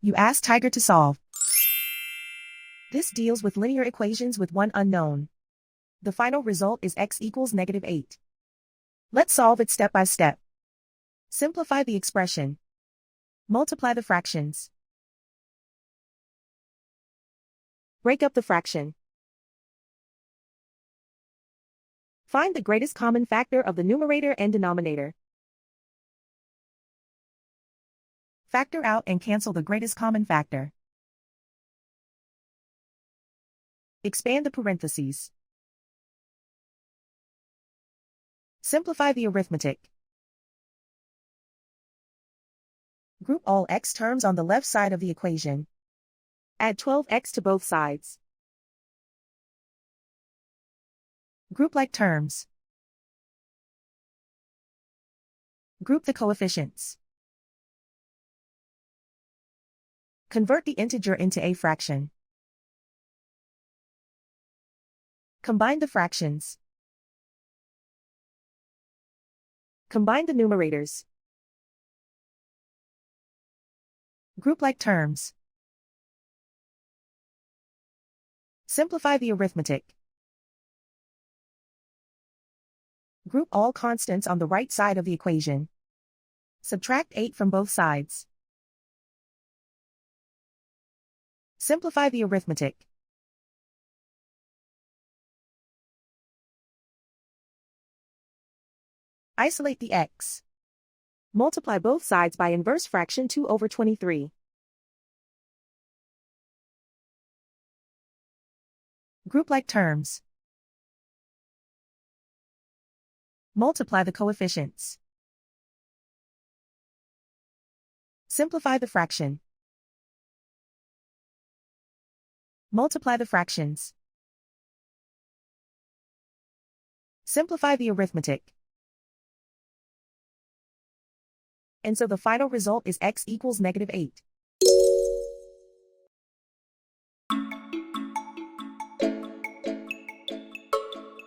You ask Tiger to solve. This deals with linear equations with one unknown. The final result is x equals -8. Let's solve it step by step. Simplify the expression. Multiply the fractions. Break up the fraction. Find the greatest common factor of the numerator and denominator. Factor out and cancel the greatest common factor. Expand the parentheses. Simplify the arithmetic. Group all x terms on the left side of the equation. Add 12x to both sides. Group like terms. Group the coefficients. Convert the integer into a fraction. Combine the fractions. Combine the numerators. Group like terms. Simplify the arithmetic. Group all constants on the right side of the equation. Subtract 8 from both sides. Simplify the arithmetic. Isolate the x. Multiply both sides by inverse fraction 2/23. Group like terms. Multiply the coefficients. Simplify the fraction. Multiply the fractions. Simplify the arithmetic. And so the final result is x equals -8.